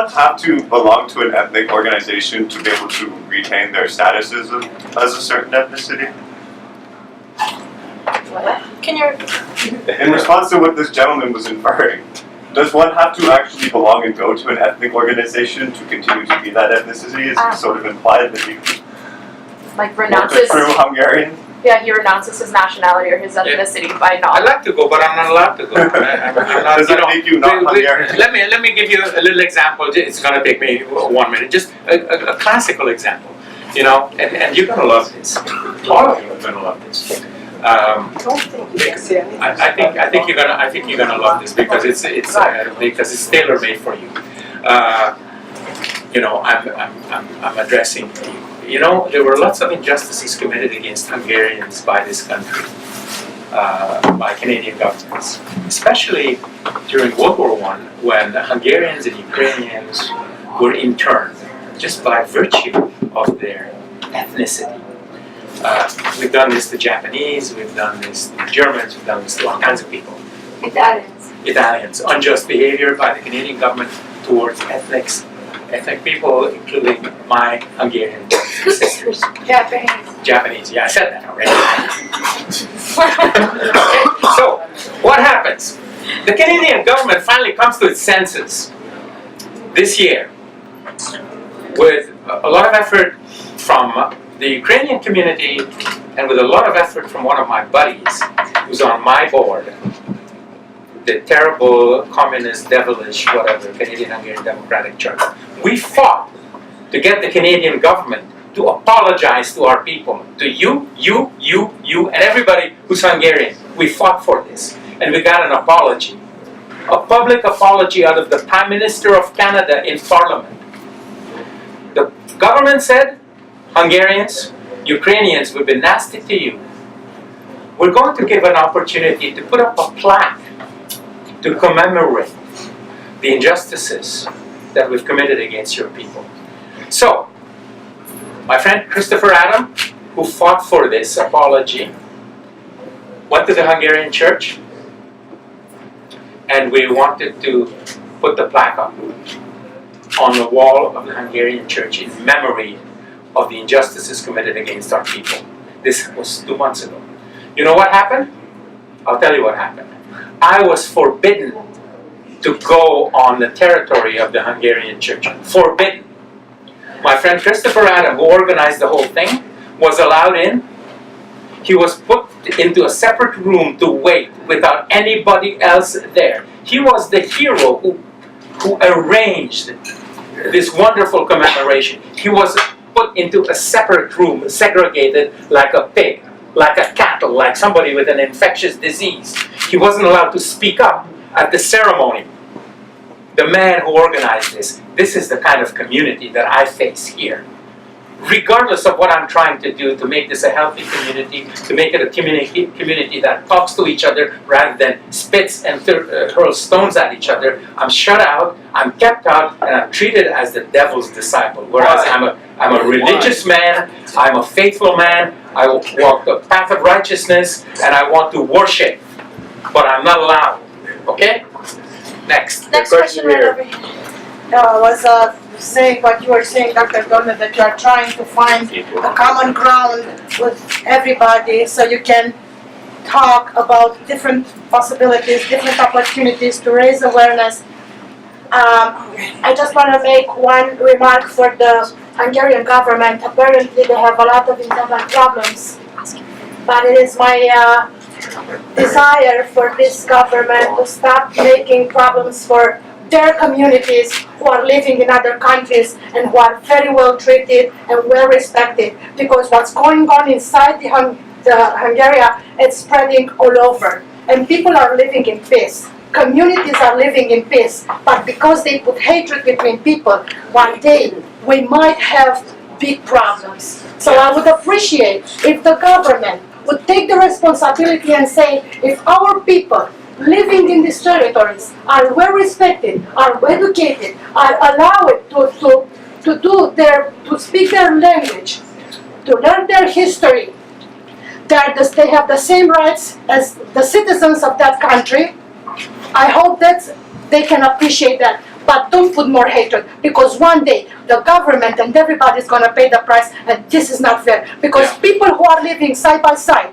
one have to belong to an ethnic organization to be able to retain their status as a certain ethnicity? What? Can you? In response to what this gentleman was inferring, does one have to actually belong and go to an ethnic organization to continue to be that ethnicity? Is it sort of implied that he Like renounces? true Hungarian? Yeah, he renounces his nationality or his ethnicity by I'd not. like to go, but I'm not allowed to go. I'm not, Does that make you not Hungarian? Let me give you a little example. It's going to take me 1 minute. Just a classical example, you know, and you're going to love this. All of you are going to love this. I think you're gonna love this because it's tailor made for you. You know, I'm addressing. You know, there were lots of injustices committed against Hungarians by this country, by Canadian governments, especially during World War I, when the Hungarians and Ukrainians were interned just by virtue of their ethnicity. We've done this to Japanese, we've done this to Germans, we've done this to all kinds of people. Italians. Unjust behavior by the Canadian government towards ethnic people, including my Hungarian sisters. Japanese, yeah, I said that already. Okay, so what happens? The Canadian government finally comes to its senses this year with a lot of effort from the Ukrainian community and with a lot of effort from one of my buddies who's on my board, the terrible, communist, devilish, whatever, Canadian-Hungarian Democratic Charter. We fought to get the Canadian government to apologize to our people, to you, and everybody who's Hungarian. We fought for this, and we got an apology. A public apology out of the Prime Minister of Canada in Parliament. The government said, Hungarians, Ukrainians, we've been nasty to you. We're going to give an opportunity to put up a plaque to commemorate the injustices that we've committed against your people. So, my friend Christopher Adam, who fought for this apology, went to the Hungarian church, and we wanted to put the plaque up on the wall of the Hungarian church in memory of the injustices committed against our people. This was 2 months ago. You know what happened? I'll tell you what happened. I was forbidden to go on the territory of the Hungarian church. Forbidden. My friend Christopher Adam, who organized the whole thing, was allowed in. He was put into a separate room to wait without anybody else there. He was the hero who arranged this wonderful commemoration. He was put into a separate room, segregated like a pig, like a cattle, like somebody with an infectious disease. He wasn't allowed to speak up at the ceremony. The man who organized this is the kind of community that I face here. Regardless of what I'm trying to do to make this a healthy community, to make it a community that talks to each other rather than spits and hurls stones at each other, I'm shut out, I'm kept out, and I'm treated as the devil's disciple. Whereas I'm a religious man, I'm a faithful man, I walk the path of righteousness, and I want to worship, but I'm not allowed. Okay? Next. Next question right over here. Was saying what you were saying, Dr. Gollner, that you are trying to find a common ground with everybody so you can talk about different possibilities, different opportunities to raise awareness. I just want to make one remark for the Hungarian government. Apparently they have a lot of internal problems, but it is my desire for this government to stop making problems for their communities who are living in other countries and who are very well treated and well respected, because what's going on inside the Hungary, it's spreading all over, and people are living in peace. Communities are living in peace, but because they put hatred between people, one day we might have big problems. So I would appreciate if the government would take the responsibility and say, if our people living in these territories are well respected, are well educated, are allowed to speak their language, to learn their history, that they have the same rights as the citizens of that country. I hope that they can appreciate that. but don't put more hatred, because one day the government and everybody's gonna pay the price, and this is not fair. Because people who are living side by side,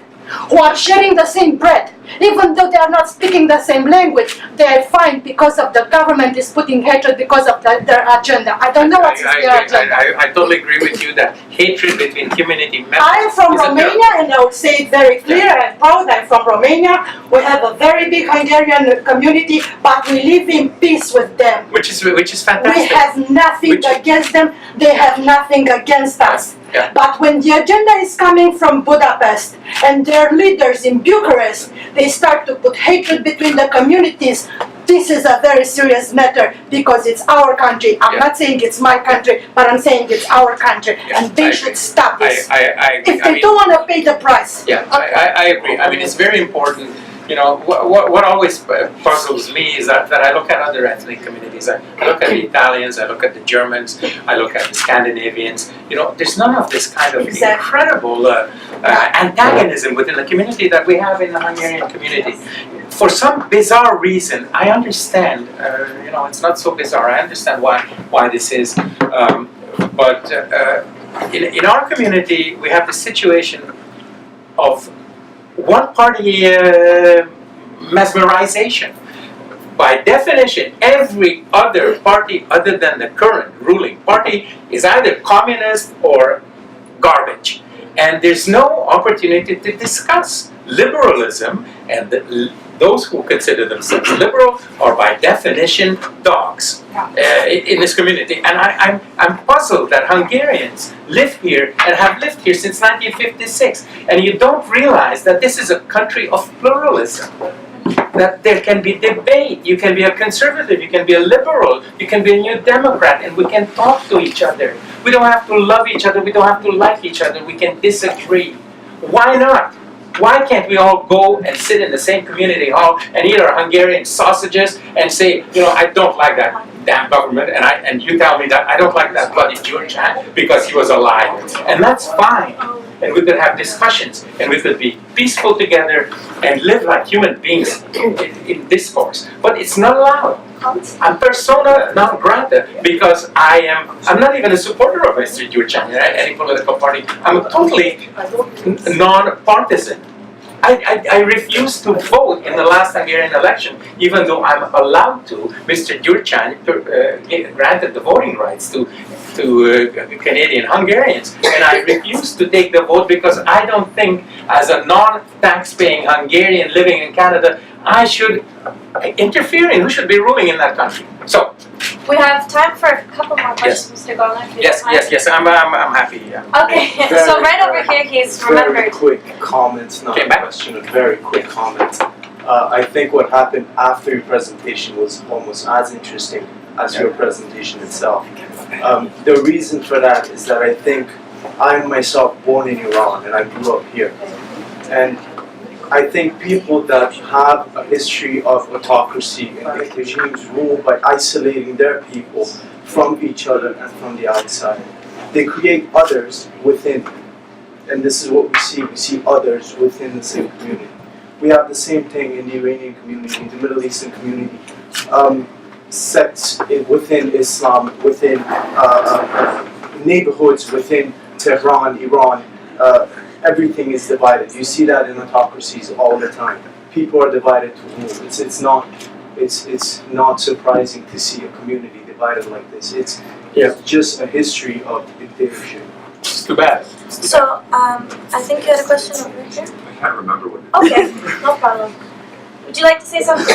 who are sharing the same bread, even though they are not speaking the same language, they are fine because of the government is putting hatred because of their agenda. I don't know what is their agenda. I totally agree with you that hatred between community members. I am from is a Romania, and I would say it very clear and proud. I'm from Romania. We have a very big Hungarian community, but we live in peace with them. Which is fantastic. We have nothing against them. They have nothing against us. Yeah. But when the agenda is coming from Budapest and their leaders in Bucharest, they start to put hatred between the communities. This is a very serious matter because it's our country. I'm not saying it's my country, but I'm saying it's our country, and they should stop this. I if they don't want to pay the price. Yeah, I agree. I mean, it's very important. You know, what always puzzles me is that I look at other ethnic communities. I look at the Italians, I look at the Germans, I look at the Scandinavians. You know, there's none of this kind of incredible antagonism within the community that we have in the Hungarian community. For some bizarre reason, I understand, you know, it's not so bizarre, I understand why this is, but in our community, we have the situation of one-party mesmerization. By definition, every other party other than the current ruling party is either communist or garbage. And there's no opportunity to discuss liberalism, and those who consider themselves liberal are by definition dogs in this community. And I'm puzzled that Hungarians live here and have lived here since 1956, and you don't realize that this is a country of pluralism. That there can be debate, you can be a conservative, you can be a liberal, you can be a new Democrat, and we can talk to each other. We don't have to love each other, we don't have to like each other, we can disagree. Why not? Why can't we all go and sit in the same community hall and eat our Hungarian sausages and say, you know, I don't like that damn government, and you tell me that I don't like that bloody Georgian because he was a liar. And that's fine. And we could have discussions, and we could be peaceful together and live like human beings in discourse. But it's not allowed. I'm persona non grata because I'm not even a supporter of Mr. Gyurcsány, any political party. I'm totally non-partisan. I refused to vote in the last Hungarian election, even though I'm allowed to. Mr. Gyurcsány granted the voting rights to Canadian-Hungarians, and I refused to take the vote because I don't think, as a non-tax-paying Hungarian living in Canada, I should interfere in who should be ruling in that country. So we have time for a couple more questions, Mr. Gollner. Yes, I'm happy. Yeah. Okay, so right over here, he's remembered. Very quick comments, not a question, a very quick comment. I think what happened after your presentation was almost as interesting as your presentation itself. The reason for that is that I think I'm myself born in Iran and I grew up here. And I think people that have a history of autocracy and regimes rule by isolating their people from each other and from the outside. They create others within. And this is what we see. We see others within the same community. We have the same thing in the Iranian community, the Middle Eastern community. Sects within Islam, within neighborhoods within Tehran, Iran. Everything is divided. You see that in autocracies all the time. People are divided to rule. It's not surprising to see a community divided like this. It's just a history of dictatorship. It's too bad. So, I think you had a question over here. I can't remember what. Okay, no problem. Would you like to say something?